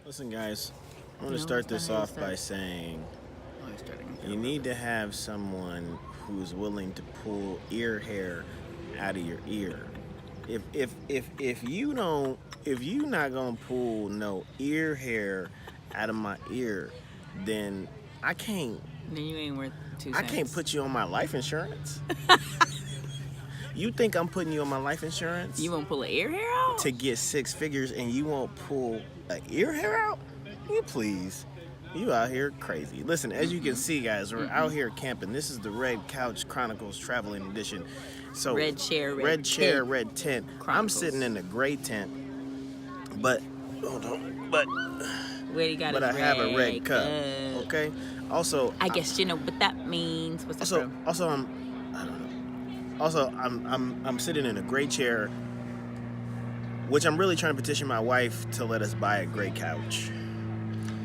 Listen, guys, I want to start this off by saying you need to have someone who's willing to pull ear hair out of your ear. If you not gonna pull no ear hair out of my ear, then I can't. Then you ain't worth 2 I cents. can't put you on my life insurance. You think I'm putting you on my life insurance? You won't pull an ear hair out? To get 6 figures and you won't pull an ear hair out? You please. You out here crazy. Listen, as you can see, guys, we're out here camping. This is the Red Couch Chronicles Traveling Edition. So Red chair, red chair, red tent. I'm Chronicles. sitting in the gray tent, but hold on, but Where you got I his have a red cup. cup. Okay. Also, I guess you know what that means. What's that from? I'm sitting in a gray chair, which I'm really trying to petition my wife to let us buy a gray couch.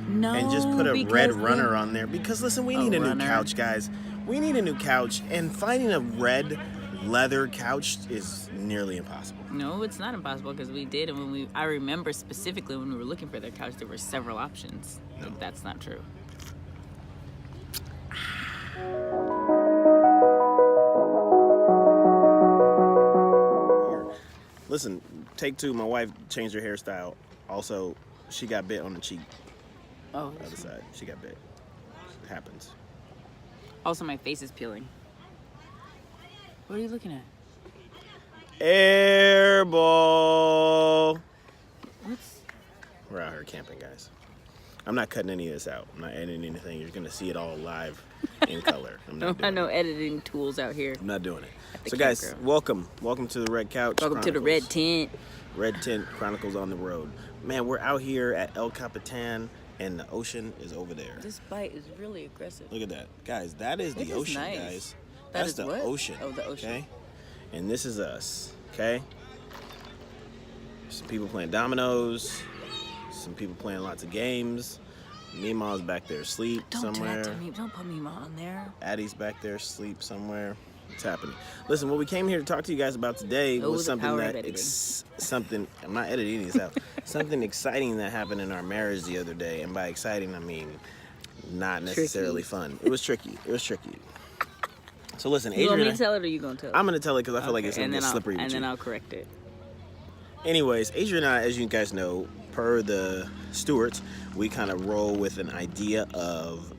No, And just put a because red then- runner on there. Because listen, we need a new runner. couch, guys. We need a new couch, and finding a red leather couch is nearly impossible. No, it's not impossible because we did, and I remember specifically when we were looking for their couch, there were several options. No. That's not true. Listen, take 2. My wife changed her hairstyle. Also, she got bit on the cheek, Oh, the other side. She got bit. It happens. also my face is peeling. What are you looking at? Air ball. What's? We're out here camping, guys. I'm not cutting any of this out. I'm not editing anything. You're gonna see it all live in color. I'm not I doing know it. editing tools out here. I'm not doing it. the So, guys, campground. welcome to the Red Couch. Welcome to the Chronicles. red tent. Red Tent Chronicles on the road. Man, we're out here at El Capitan, and the ocean is over there. This bite is really aggressive. Look at that, guys. That is It the is ocean, nice. guys. That That's is the what? ocean. Oh, the ocean. Okay, and this is us. Okay. Some people playing dominoes. Some people playing lots of games. Meemaw's back there asleep Don't somewhere. do that to me. Don't put me on there. Addie's back there asleep somewhere. What's happening? Listen, what we came here to talk to you guys about today Oh, was the something power that of editing. something. I'm not editing these out. Something exciting that happened in our marriage the other day, and by exciting I mean not necessarily fun. It was tricky. So listen, You want me Adrian, to tell it or you gonna tell it? I'm gonna tell it because I feel like it's Okay, gonna get slippery with and you. then I'll correct it. Anyways, Adrian and I, as you guys know, per the stewards, we kind of roll with an idea of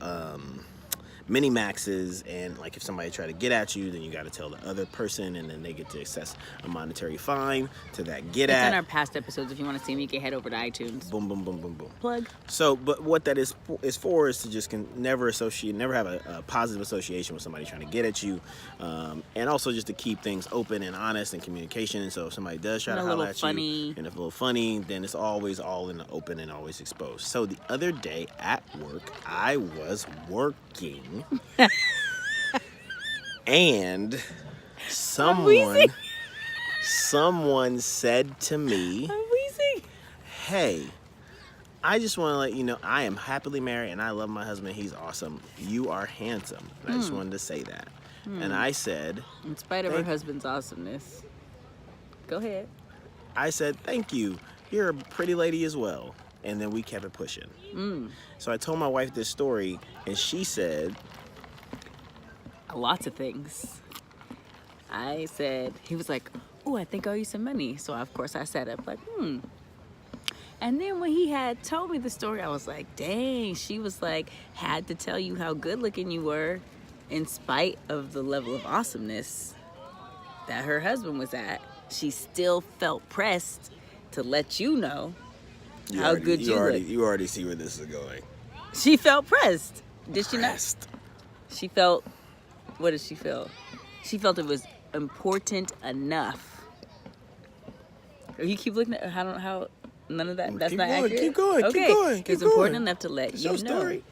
mini maxes, and like if somebody try to get at you, then you got to tell the other person, and then they get to assess a monetary fine to that get It's at. in our past episodes. If you want to see them, you can head over to iTunes. Boom, boom, boom, boom, boom. Plug. So, but what that is for is to just never have a positive association with somebody trying to get at you, and also just to keep things open and honest and communication. And so, if somebody does try And to a holler little at funny. you, and if a little funny, then it's always all in the open and always exposed. So the other day at work, I was working, and someone said to me, I'm wheezing. hey, I just want to let you know I am happily married and I love my husband. He's awesome. You are handsome. And I just wanted to say that. And I said, In spite of her Thank- husband's awesomeness. Go ahead. thank you. You're a pretty lady as well. And then we kept it pushing. So I told my wife this story, and she said, Lots of things. I said, he was like, oh, I think I owe you some money. So, of course, I sat up like, And then when he had told me the story, I was like, dang, she was like, had to tell you how good looking you were in spite of the level of awesomeness that her husband was at. She still felt pressed to let you know how good you look. You already see where this is going. She felt pressed. Did she not? Pressed. She felt, what did she feel? She felt it was important enough. You keep looking at how none of that, that's Keep not going, accurate? keep going, keep Okay, going, keep it's important going. enough to let It's you your know. story.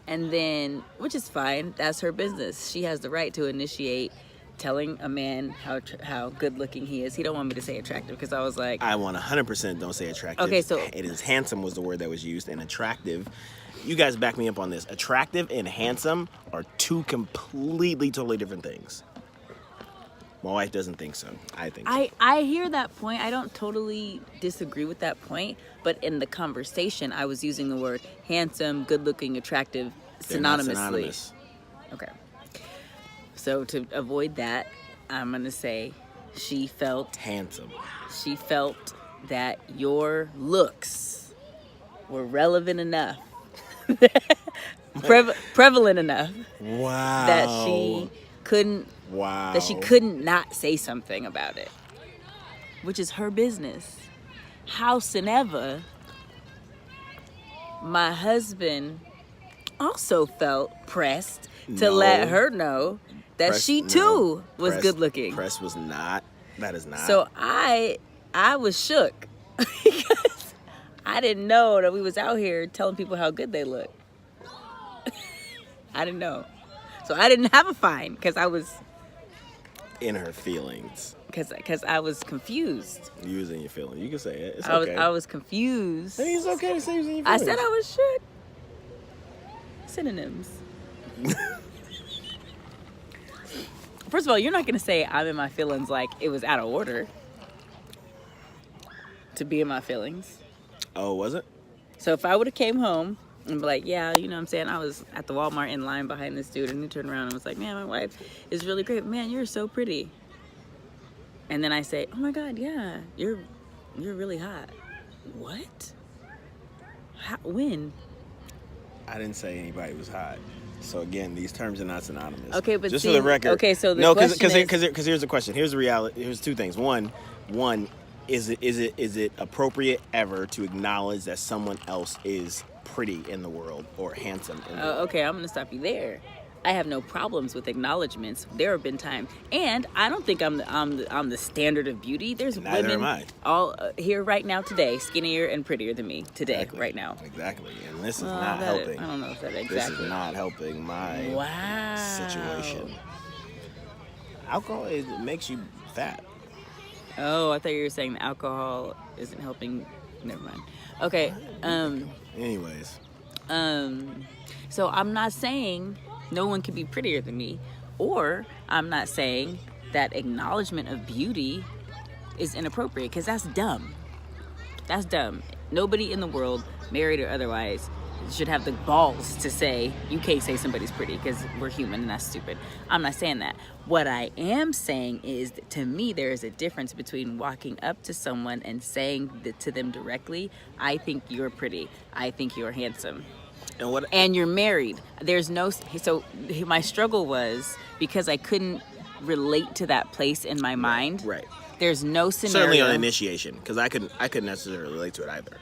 And then, which is fine, that's her business. She has the right to initiate telling a man how good looking he is. He don't want me to say attractive because I was like, I 100% don't say attractive. Okay, so- it is handsome was the word that was used, and attractive. You guys back me up on this. Attractive and handsome are two completely, totally different things. My wife doesn't think so. I think I hear that point. I don't totally disagree with that point, but in the conversation, I was using the word handsome, good-looking, attractive they're not synonymously. synonymous. Okay. So to avoid that, I'm gonna say she felt Handsome. that your looks were relevant enough, prevalent enough Wow. that she couldn't not say something about it, which is her business. Howsoever, my husband also felt pressed to No. let her know that Press- she no. too was Press- good looking. Press was not. That is not. So I was shook because I didn't know that we was out here telling people how good they look. I didn't know. So I didn't have a fine because I was in her feelings. because I was confused. Using your feelings. You can say it. It's I okay. was confused. I think it's okay to say using your I feelings. said I was shook. Synonyms. First of all, you're not going to say I'm in my feelings like it was out of order to be in my feelings. Oh, was it? So if I would have came home and be like, yeah, you know what I'm saying? I was at the Walmart in line behind this dude and he turned around and was like, man, my wife is really great. Man, you're so pretty. And then I say, oh my God, yeah, you're really hot. What? How, when? I didn't say anybody was hot. So again, these terms are not synonymous. Okay, but just see, for the record. okay, so the no, question is- because here's the question. Here's the reality. Here's two things. One, is it appropriate ever to acknowledge that someone else is pretty in the world or handsome in the world? Okay, I'm gonna stop you there. I have no problems with acknowledgments. There have been times, and I don't think I'm the standard of beauty. There's Neither women am I. all here right now today, skinnier and prettier than me today, Exactly. right now. Exactly. And this is Well, not that- helping. I don't know if that This exactly. is not helping my Wow. situation. Alcohol it makes you fat. Oh, I thought you were saying the alcohol isn't helping. Never mind. Okay. Anyways, So I'm not saying no one can be prettier than me, or I'm not saying that acknowledgement of beauty is inappropriate, because that's dumb. That's dumb. Nobody in the world, married or otherwise, should have the balls to say you can't say somebody's pretty because we're human and that's stupid. I'm not saying that. What I am saying is that to me there is a difference between walking up to someone and saying to them directly, I think you're pretty, I think you're handsome, and you're married. There's no, so my struggle was because I couldn't relate to that place in my mind. right. There's no scenario. Certainly on initiation, because I couldn't necessarily relate to it either.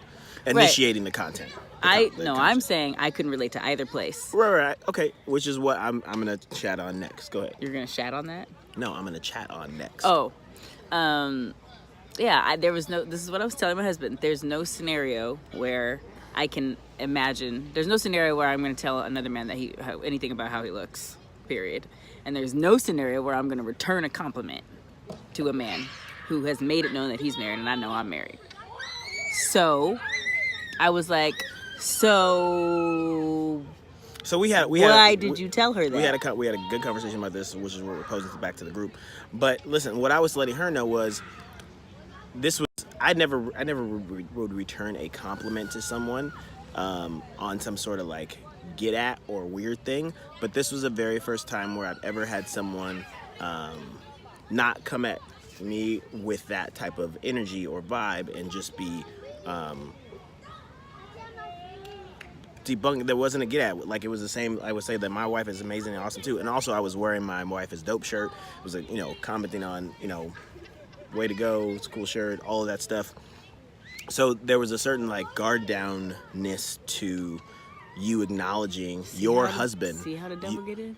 Initiating the content. I'm content. saying I couldn't relate to either place. Right. Okay, which is what I'm gonna chat on next. Go ahead. You're gonna chat on that? No, I'm gonna chat on next. Oh, yeah. There was no. This is what I was telling my husband. There's no scenario where I can imagine. There's no scenario where I'm gonna tell another man that anything about how he looks. Period. And there's no scenario where I'm gonna return a compliment to a man who has made it known that he's married, and I know I'm married. So, I was like, so we had. why did you tell her that? We had a good conversation about this, which is what we're posing back to the group. But listen, what I was letting her know was, I never would return a compliment to someone on some sort of like get at or weird thing. But this was the very first time where I've ever had someone not come at me with that type of energy or vibe and just be debunked. There wasn't a get at. Like, it was the same. I would say that my wife is amazing and awesome too. And also, I was wearing my wife is dope shirt. It was like, commenting on, way to go, it's a cool shirt, all of that stuff. So there was a certain like guard downness to you acknowledging your husband. See how the devil get in?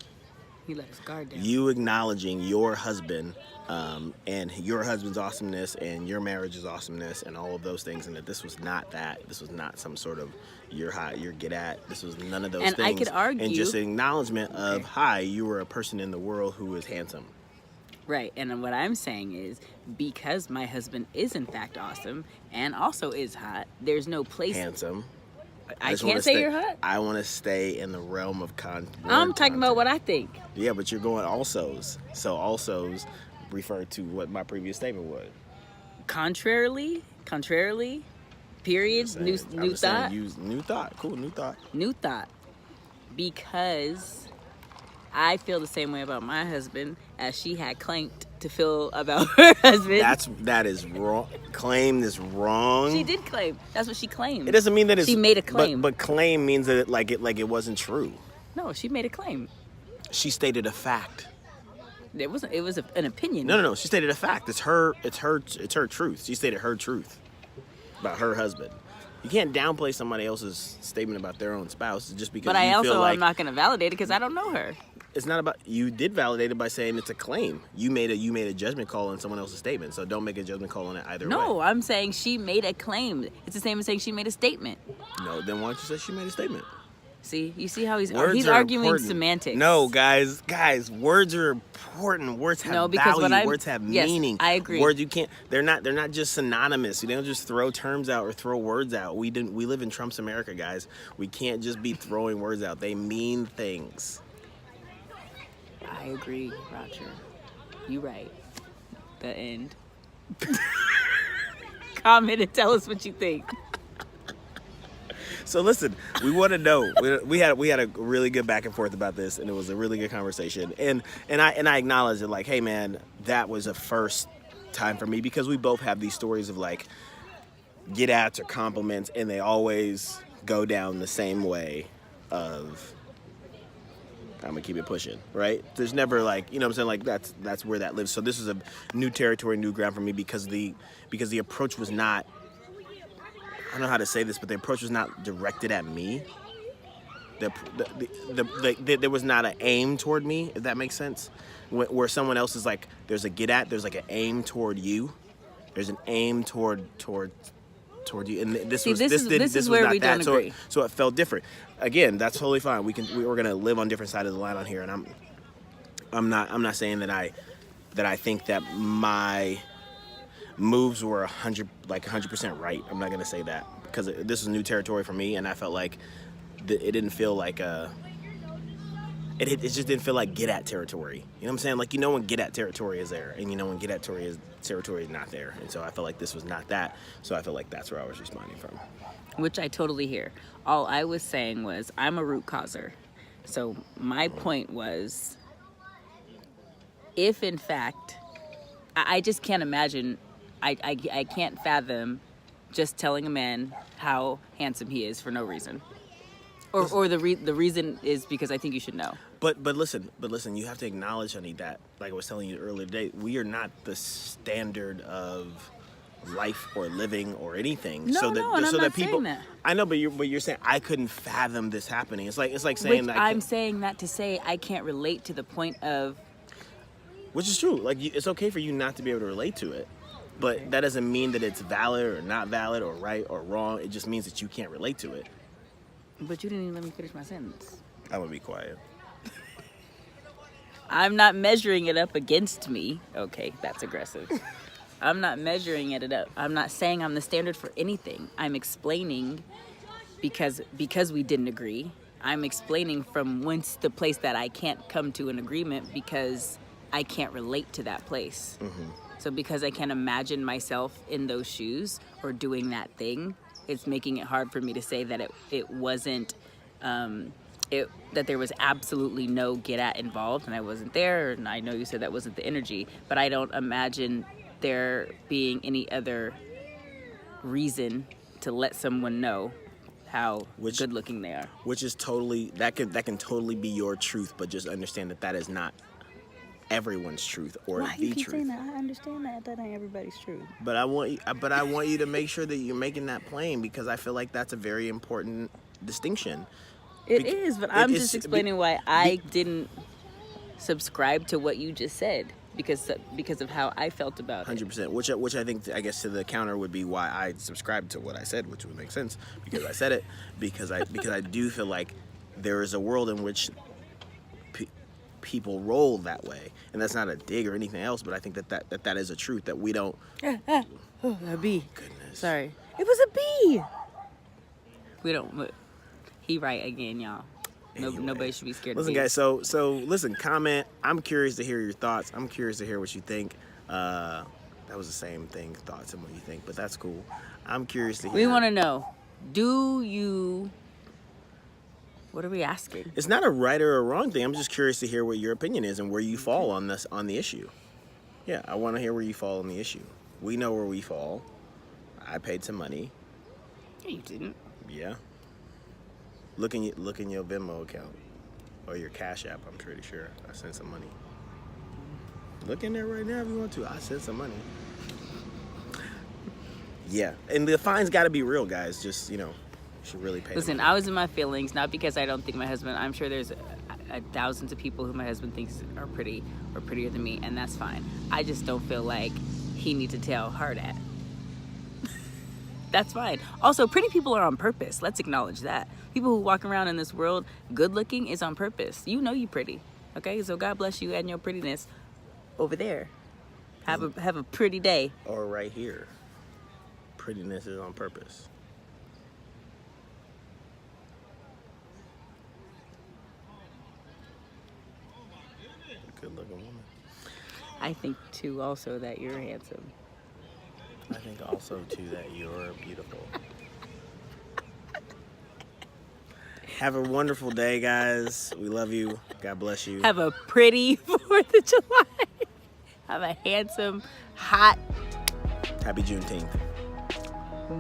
He let his guard down. You acknowledging your husband and your husband's awesomeness and your marriage's awesomeness and all of those things, and that this was not that. This was not some sort of you're hot, you're get at. This was none of those And things. I could argue. And just an acknowledgement of, hi, you were a person in the world who is handsome. Right, and what I'm saying is, because my husband is in fact awesome and also is hot, there's no place. Handsome. I just wanna can't say stay- you're hot. I want to stay in the realm of I'm talking about what I think. Yeah, but you're going alsos. So alsos refer to what my previous statement was. Contrarily, period, new thought. Use new thought. Cool, new thought. New thought. Because I feel the same way about my husband as she had claimed to feel about her husband. That is wrong. Claim is wrong. She did claim. That's what she claimed. It doesn't mean that it's... She made a claim. But claim means that it wasn't true. No, she made a claim. She stated a fact. It was an opinion. No. She stated a fact. It's her truth. She stated her truth about her husband. You can't downplay somebody else's statement about their own spouse just because. But I also am not going to validate it because I don't know her. It's not about... You did validate it by saying it's a claim. You made a judgment call on someone else's statement, so don't make a judgment call on it either way. No, I'm saying she made a claim. It's the same as saying she made a statement. No, then why don't you say she made a statement? See, you see how he's Words arguing important. semantics. No, guys, words are important. Words have value. Words have meaning. I agree. Words you can't. They're not just synonymous. You don't just throw terms out or throw words out. We live in Trump's America, guys. We can't just be throwing words out. They mean things. I agree, Roger. You right. The end. Comment and tell us what you think. So listen, we want to know. We had a really good back and forth about this, and it was a really good conversation. And I acknowledge it. Like, hey man, that was a first time for me because we both have these stories of like get ats or compliments, and they always go down the same way of I'm gonna keep it pushing, right? There's never like, you know what I'm saying, like that's where that lives. So this is a new territory, new ground for me because the approach was not, I don't know how to say this, but the approach was not directed at me. There was not an aim toward me, if that makes sense. Where someone else is like, there's a get at, there's like an aim toward you. There's an aim toward you, and this was where not we that. don't agree. So it felt different. Again, that's totally fine. We're gonna live on different sides of the line on here, and I'm not saying that I think that my moves were 100% right. I'm not gonna say that because this is new territory for me, and I felt like it didn't feel like it just didn't feel like get at territory. You know what I'm saying? Like, when get at territory is there, and when get at territory is not there. And so I felt like this was not that. So I felt like that's where I was responding from. Which I totally hear. All I was saying was I'm a root causer. So my point was, if in fact, I just can't imagine, I can't fathom just telling a man how handsome he is for no reason. Or the reason is because I think you should know. But listen, you have to acknowledge, honey, that, like I was telling you earlier today, we are not the standard of life or living or anything. No, I'm not saying that. I know, but you're saying I couldn't fathom this happening. It's like saying that I'm saying that to say I can't relate to the point of, which is true. Like, it's okay for you not to be able to relate to it, but that doesn't mean that it's valid or not valid or right or wrong. It just means that you can't relate to it. But you didn't even let me finish my sentence. I'm gonna be quiet. I'm not measuring it up against me. Okay, that's aggressive. I'm not measuring it up. I'm not saying I'm the standard for anything. I'm explaining because we didn't agree. I'm explaining from whence the place that I can't come to an agreement because I can't relate to that place. Mm-hmm. So because I can't imagine myself in those shoes or doing that thing, it's making it hard for me to say that it wasn't, that there was absolutely no get at involved and I wasn't there. And I know you said that wasn't the energy, but I don't imagine there being any other reason to let someone know how good looking they are. Which is totally, that can totally be your truth, but just understand that is not everyone's truth or Why the you keep truth. saying that? I understand that ain't everybody's truth. But I want you to make sure that you're making that plain because I feel like that's a very important distinction. It is, but I'm just explaining why I didn't subscribe to what you just said because of how I felt about it. 100%. Which I think, I guess, to the counter would be why I subscribed to what I said, which would make sense because I said it because I do feel like there is a world in which people roll that way, and that's not a dig or anything else, but I think that is a truth that we don't. Oh, a bee. Goodness. Sorry, it was a bee. We don't. He right again, y'all. Nobody should be scared. Listen, of guys. So listen. Comment. I'm curious to hear your thoughts. I'm curious to hear what you think. That was the same thing, thoughts and what you think, but that's cool. I'm curious to hear. We want to know. Do you? What are we asking? It's not a right or a wrong thing. I'm just curious to hear what your opinion is and where you fall on the issue. Yeah, I want to hear where you fall on the issue. We know where we fall. I paid some money. Yeah, you didn't. Yeah. Look in your Venmo account or your Cash App. I'm pretty sure I sent some money. Look in there right now if you want to. I sent some money. Yeah, and the fine's got to be real, guys. Just you should really pay. Listen, I was in my feelings, not because I don't think my husband. I'm sure there's thousands of people who my husband thinks are pretty or prettier than me, and that's fine. I just don't feel like he needs to tell her that. That's fine. Also, pretty people are on purpose. Let's acknowledge that. People who walk around in this world good looking is on purpose. You know you pretty. Okay? So God bless you and your prettiness over there. Have a pretty day. Or right here. Prettiness is on purpose. Good looking woman. I think too also that you're handsome. I think also too that you're beautiful. Have a wonderful day, guys. We love you. God bless you. Have a pretty 4th of July. Have a handsome, hot. Happy Juneteenth.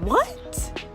What?